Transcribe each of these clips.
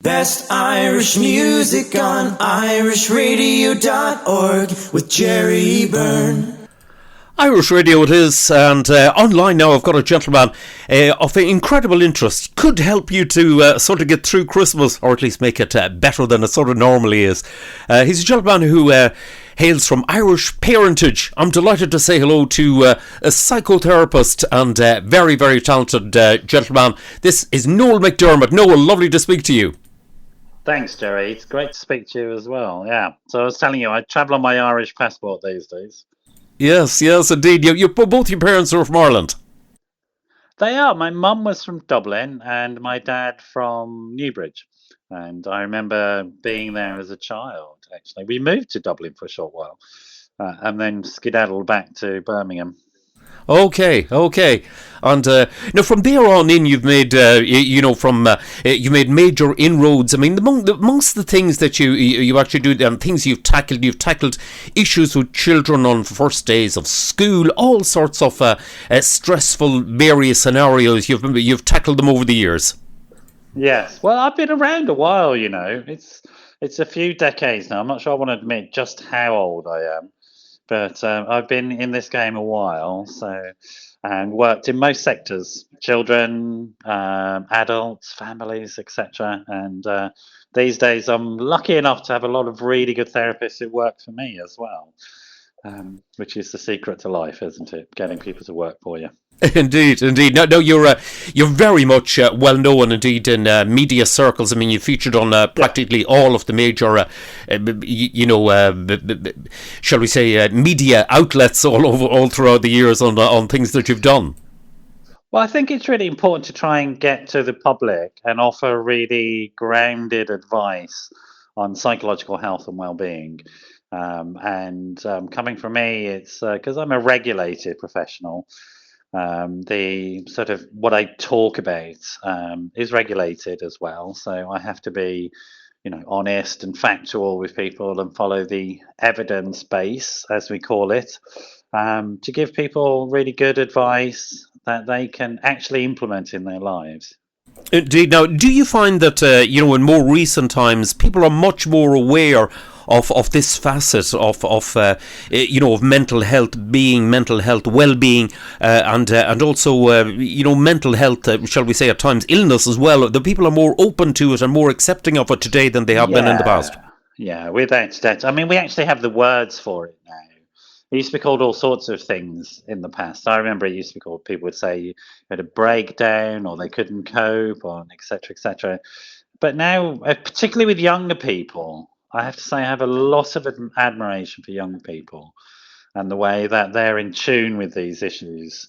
Best Irish music on irishradio.org with Jerry Byrne. Irish Radio it is, and online now I've got a gentleman of incredible interest. Could help you to sort of get through Christmas, or at least make it better than it sort of normally is. He's a gentleman who hails from Irish parentage. I'm delighted to say hello to a psychotherapist and very, very talented gentleman. This is Noel McDermott. Noel, lovely to speak to you. Thanks, Jerry. It's great to speak to you as well. Yeah. So I was telling you, I travel on my Irish passport these days. Yes, indeed. Both your parents are from Ireland. They are. My mum was from Dublin and my dad from Newbridge. And I remember being there as a child, actually. We moved to Dublin for a short while and then skedaddled back to Birmingham. Okay. And now from there on in, you've made, you made major inroads. I mean, amongst the things that you actually do and things you've tackled issues with children on first days of school, all sorts of stressful, various scenarios. You've tackled them over the years. Yes. Well, I've been around a while, you know. It's a few decades now. I'm not sure I want to admit just how old I am. But I've been in this game a while, and worked in most sectors: children, adults, families, etc. And these days, I'm lucky enough to have a lot of really good therapists who work for me as well, which is the secret to life, isn't it? Getting people to work for you. Indeed. No, you're very much well known indeed in media circles. I mean, you featured on practically all of the major, shall we say, media outlets all throughout the years on things that you've done. Well, I think it's really important to try and get to the public and offer really grounded advice on psychological health and well-being. Coming from me, it's because I'm a regulated professional. The sort of what I talk about is regulated as well, so I have to be, honest and factual with people and follow the evidence base, as we call it, to give people really good advice that they can actually implement in their lives. Indeed. Now, do you find that in more recent times people are much more aware of this facet of mental health, mental health, well-being, and also mental health, shall we say at times illness as well? The people are more open to it and more accepting of it today than they have been in the past. Yeah, without doubt. I mean, we actually have the words for it now. It used to be called all sorts of things in the past. I remember it used to be called, people would say you had a breakdown or they couldn't cope, or et cetera, et cetera. But now, particularly with younger people, I have to say I have a lot of admiration for young people and the way that they're in tune with these issues.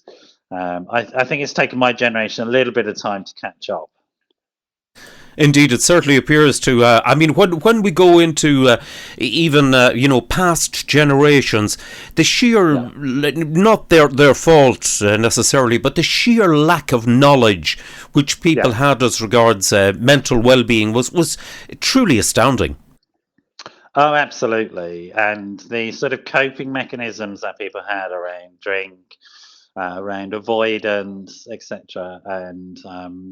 I think it's taken my generation a little bit of time to catch up. Indeed, it certainly appears to. When we go into past generations, the sheer, not their fault necessarily, but the sheer lack of knowledge which people had as regards mental well-being was truly astounding. Oh, absolutely. And the sort of coping mechanisms that people had around drink, around avoidance, etc. And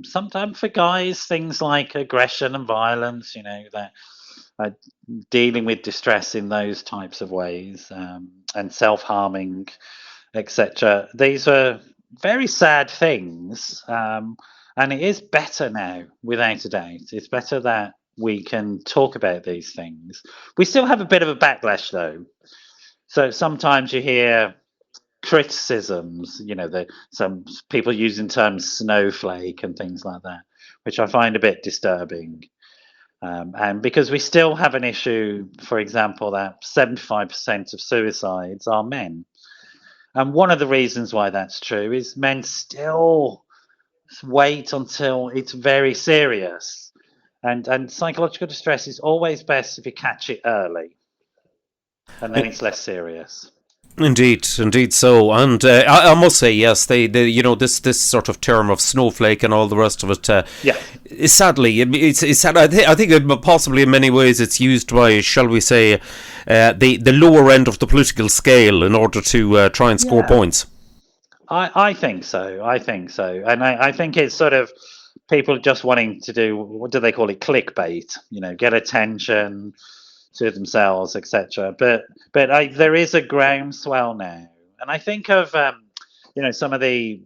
sometimes for guys, things like aggression and violence, that dealing with distress in those types of ways, and self-harming, etc. These are very sad things. And it is better now, without a doubt. It's better that we can talk about these things. We still have a bit of a backlash, though. So sometimes you hear criticisms, some people using terms snowflake and things like that, which I find a bit disturbing. And because we still have an issue, for example, that 75% of suicides are men. And one of the reasons why that's true is men still wait until it's very serious. And psychological distress is always best if you catch it early, and then it's less serious. Indeed so. And I must say, yes, this sort of term of snowflake and all the rest of it, sadly, it's sad. I think it possibly in many ways it's used by, shall we say, the lower end of the political scale in order to try and score points. I think so. And I think it's sort of people are just wanting to do, what do they call it, clickbait, get attention to themselves, etc. But there is a groundswell now, and I think of some of the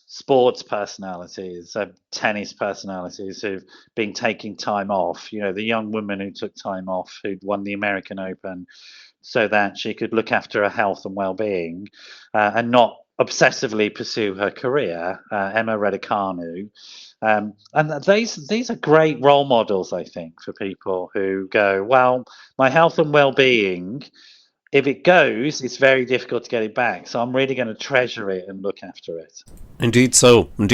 sports personalities, tennis personalities who've been taking time off. The young woman who took time off, who'd won the American Open, so that she could look after her health and well-being, and not obsessively pursue her career, Emma Raducanu. And these are great role models, I think, for people who go, well, my health and well-being, if it goes, it's very difficult to get it back. So I'm really going to treasure it and look after it. Indeed so, and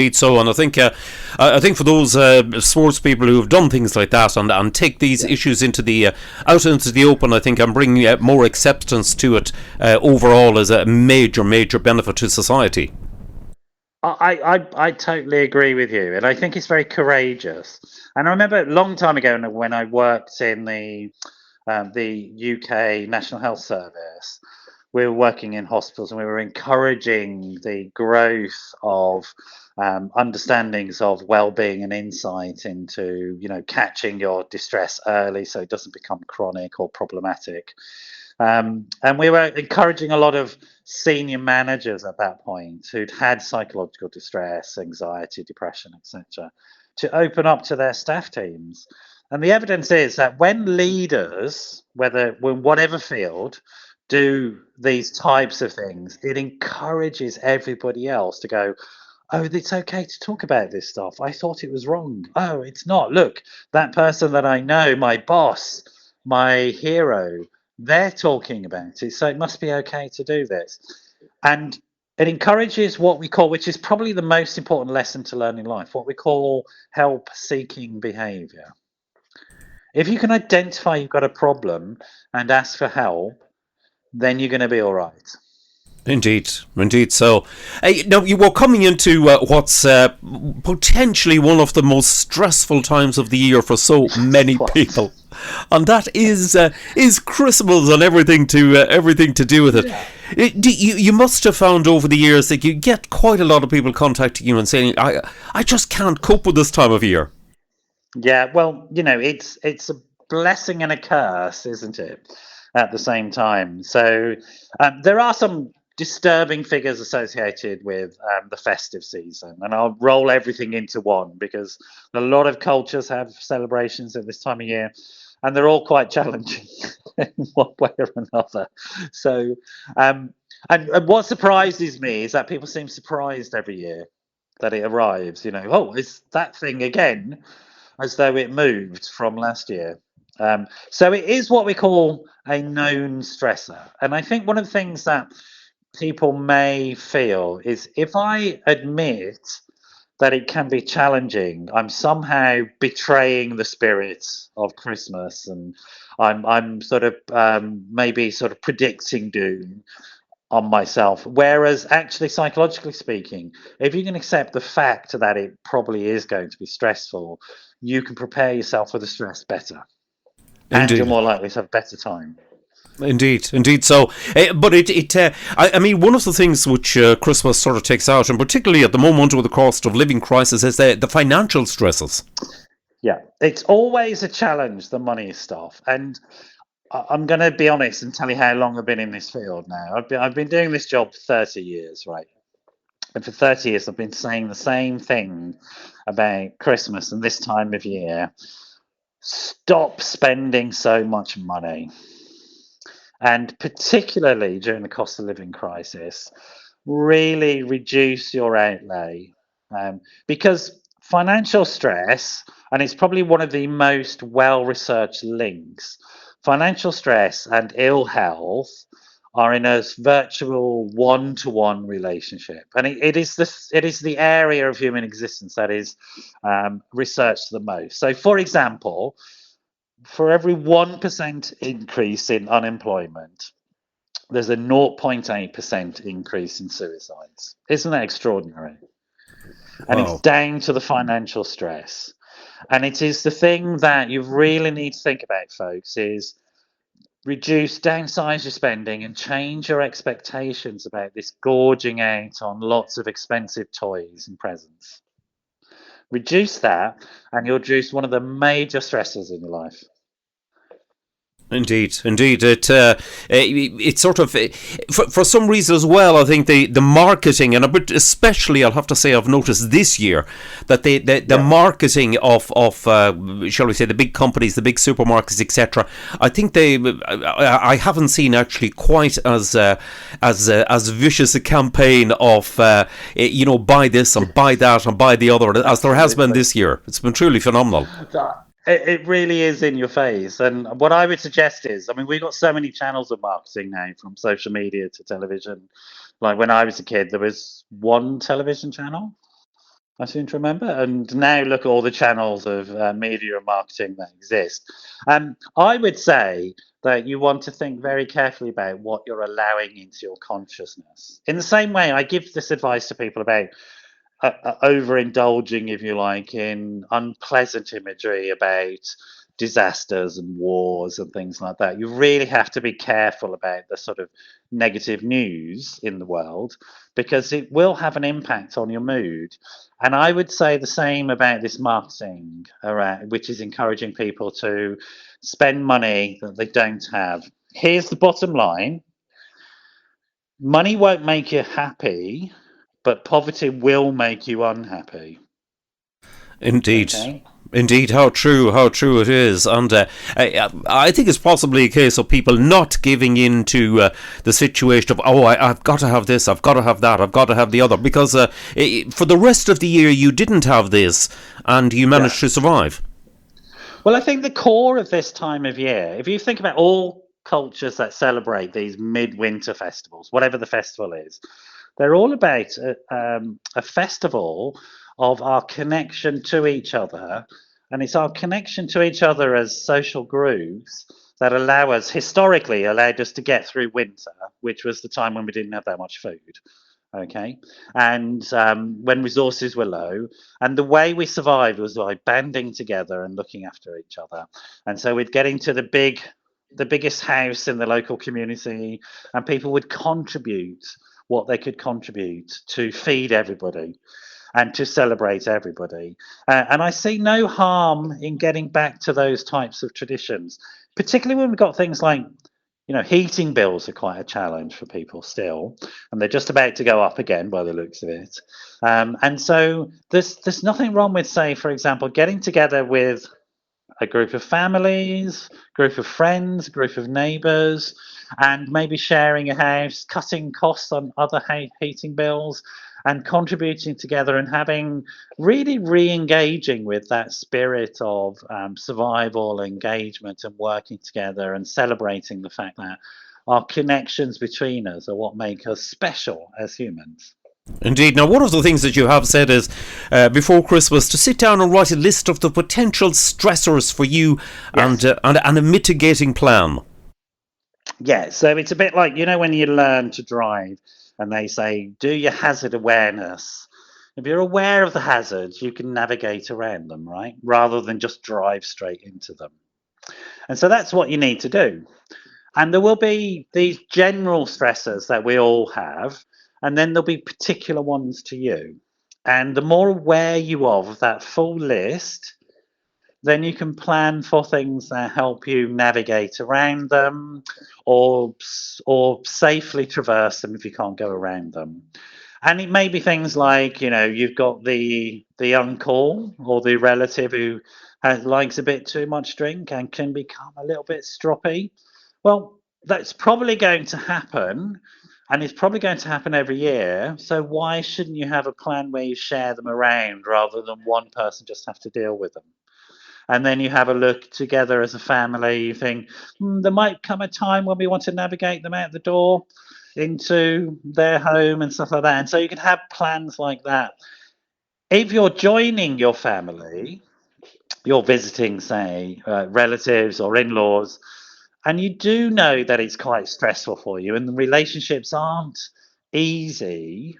I think for those sports people who have done things like that and take these issues into the out into the open, I think I'm bringing more acceptance to it overall as a major benefit to society. I totally agree with you, and I think it's very courageous. And I remember a long time ago when I worked in the UK National Health Service. We were working in hospitals, and we were encouraging the growth of understandings of well-being and insight into, catching your distress early so it doesn't become chronic or problematic. And we were encouraging a lot of senior managers at that point who'd had psychological distress, anxiety, depression, etc., to open up to their staff teams. And the evidence is that when leaders, whatever field, do these types of things, it encourages everybody else to go, oh, it's okay to talk about this stuff. I thought it was wrong. Oh, it's not. Look, that person that I know, my boss, my hero, they're talking about it. So it must be okay to do this. And it encourages what we call, which is probably the most important lesson to learn in life, what we call help-seeking behavior. If you can identify you've got a problem and ask for help, then you're going to be all right. Indeed. So, now you were coming into what's potentially one of the most stressful times of the year for so many people, and that is Christmas and everything to do with it. Yeah. You must have found over the years that you get quite a lot of people contacting you and saying, "I just can't cope with this time of year." Yeah, well, it's a blessing and a curse, isn't it, at the same time? So there are some disturbing figures associated with the festive season, and I'll roll everything into one because a lot of cultures have celebrations at this time of year, and they're all quite challenging in one way or another. So, and what surprises me is that people seem surprised every year that it arrives. Oh, it's that thing again, as though it moved from last year. So it is what we call a known stressor. And I think one of the things that people may feel is if I admit that it can be challenging, I'm somehow betraying the spirit of Christmas, and I'm sort of maybe sort of predicting doom on myself. Whereas actually, psychologically speaking, if you can accept the fact that it probably is going to be stressful, you can prepare yourself for the stress better. Indeed. And you're more likely to have a better time. Indeed. So, but I mean, one of the things which Christmas sort of takes out, and particularly at the moment with the cost of living crisis, is the financial stresses. Yeah, it's always a challenge, the money stuff. And I'm going to be honest and tell you how long I've been in this field now. I've been doing this job for 30 years, right? And for 30 years, I've been saying the same thing about Christmas and this time of year. Stop spending so much money. And particularly during the cost of living crisis, really reduce your outlay. Because financial stress, and it's probably one of the most well-researched links, financial stress and ill health are in a virtual one-to-one relationship, and it is the area of human existence that is researched the most. So, for example, for every 1% increase in unemployment, there's a 0.8% increase in suicides. Isn't that extraordinary? And Wow. it's down to the financial stress. And it is the thing that you really need to think about, folks, is downsize your spending and change your expectations about this gorging out on lots of expensive toys and presents. Reduce that, and you'll reduce one of the major stressors in your life. Indeed, indeed. It's sort of for some reason as well. I think the marketing, and especially I'll have to say I've noticed this year that the marketing of shall we say, the big companies, the big supermarkets, etc. I think I haven't seen actually quite as vicious a campaign of buy this and buy that and buy the other as there has been this year. It's been truly phenomenal. It really is in your face. And what I would suggest is, I mean, we've got so many channels of marketing now, from social media to television. Like when I was a kid, there was one television channel, I seem to remember. And now look at all the channels of media and marketing that exist. I would say that you want to think very carefully about what you're allowing into your consciousness. In the same way, I give this advice to people about overindulging, if you like, in unpleasant imagery about disasters and wars and things like that. You really have to be careful about the sort of negative news in the world, because it will have an impact on your mood. And I would say the same about this marketing around, which is encouraging people to spend money that they don't have. Here's the bottom line: money won't make you happy, but poverty will make you unhappy. Indeed. Okay? Indeed, how true it is. And I think it's possibly a case of people not giving in to the situation of, I've got to have this, I've got to have that, I've got to have the other, because for the rest of the year you didn't have this and you managed to survive. Well, I think the core of this time of year, if you think about all cultures that celebrate these midwinter festivals, whatever the festival is, they're all about a festival of our connection to each other. And it's our connection to each other as social groups that historically allowed us to get through winter, which was the time when we didn't have that much food. Okay. And when resources were low, and the way we survived was by banding together and looking after each other. And so we'd get into the biggest house in the local community, and people would contribute what they could contribute to feed everybody and to celebrate everybody. And I see no harm in getting back to those types of traditions, particularly when we've got things like, heating bills are quite a challenge for people still, and they're just about to go up again by the looks of it. And so there's nothing wrong with, say, for example, getting together with a group of families, group of friends, group of neighbours, and maybe sharing a house, cutting costs on other heating bills, and contributing together and having really re-engaging with that spirit of survival, engagement, and working together, and celebrating the fact that our connections between us are what make us special as humans. Indeed. Now, one of the things that you have said is, before Christmas, to sit down and write a list of the potential stressors for you, and a mitigating plan. Yeah, so it's a bit like, when you learn to drive and they say, do your hazard awareness. If you're aware of the hazards, you can navigate around them, right? Rather than just drive straight into them. And so that's what you need to do. And there will be these general stressors that we all have, and then there'll be particular ones to you. And the more aware you are of that full list, then you can plan for things that help you navigate around them, or safely traverse them if you can't go around them. And it may be things like, you've got the uncle or the relative who likes a bit too much drink and can become a little bit stroppy. Well, that's probably going to happen, and it's probably going to happen every year. So why shouldn't you have a plan where you share them around rather than one person just have to deal with them? And then you have a look together as a family. You think, there might come a time when we want to navigate them out the door into their home and stuff like that. And so you can have plans like that. If you're joining your family, you're visiting, say, relatives or in-laws, and you do know that it's quite stressful for you and the relationships aren't easy,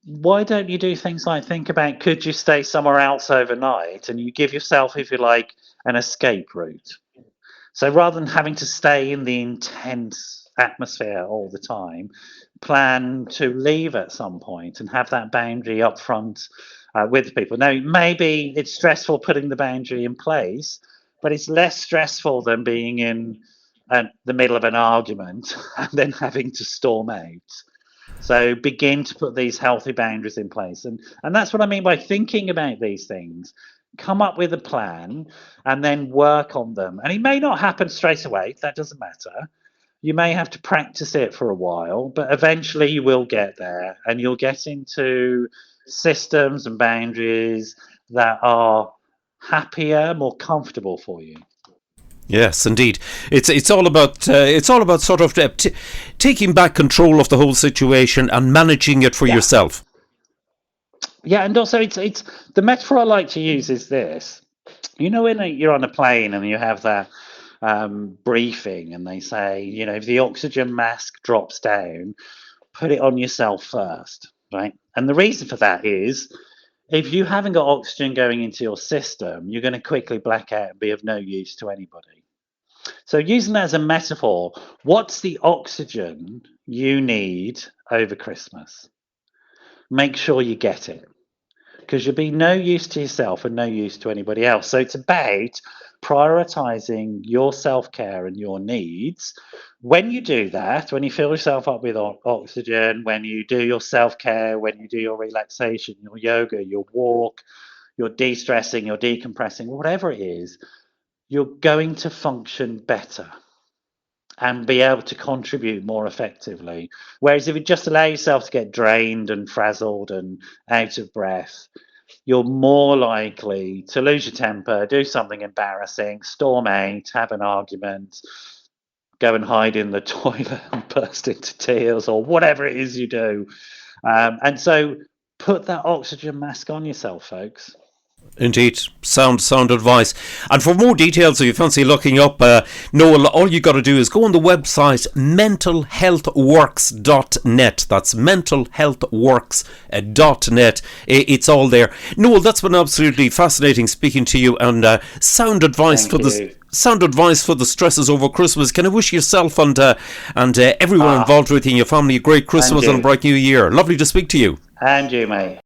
why don't you do things like think about, could you stay somewhere else overnight, and you give yourself, if you like, an escape route. So rather than having to stay in the intense atmosphere all the time, plan to leave at some point and have that boundary up front, with people. Now, maybe it's stressful putting the boundary in place, but it's less stressful than being in the middle of an argument and then having to storm out. So begin to put these healthy boundaries in place. And that's what I mean by thinking about these things. Come up with a plan and then work on them. And it may not happen straight away. That doesn't matter. You may have to practice it for a while, but eventually you will get there and you'll get into systems and boundaries that are happier, more comfortable for you. Yes, indeed. It's all about sort of taking back control of the whole situation and managing it for yourself. Yeah, and also it's the metaphor I like to use is this. You know, when you're on a plane and you have that briefing and they say, you know, if the oxygen mask drops down, put it on yourself first, right? And the reason for that is if you haven't got oxygen going into your system, you're going to quickly black out and be of no use to anybody. So using that as a metaphor, what's the oxygen you need over Christmas? Make sure you get it, because you'll be no use to yourself and no use to anybody else. So it's about prioritizing your self-care and your needs. When you do that, when you fill yourself up with oxygen, when you do your self-care, when you do your relaxation, your yoga, your walk, your de-stressing, your decompressing, whatever it is, you're going to function better and be able to contribute more effectively. Whereas if you just allow yourself to get drained and frazzled and out of breath, you're more likely to lose your temper, do something embarrassing, storm out, have an argument, go and hide in the toilet and burst into tears, or whatever it is you do. And so put that oxygen mask on yourself, folks. Indeed, sound advice. And for more details, if you fancy looking up Noel, all you got to do is go on the website mentalhealthworks.net. That's mentalhealthworks.net. It's all there. Noel, that's been absolutely fascinating speaking to you, and sound advice for the stresses over Christmas. Can I wish yourself and everyone involved with you and your family a great Christmas and a bright new year? Lovely to speak to you. And you, mate.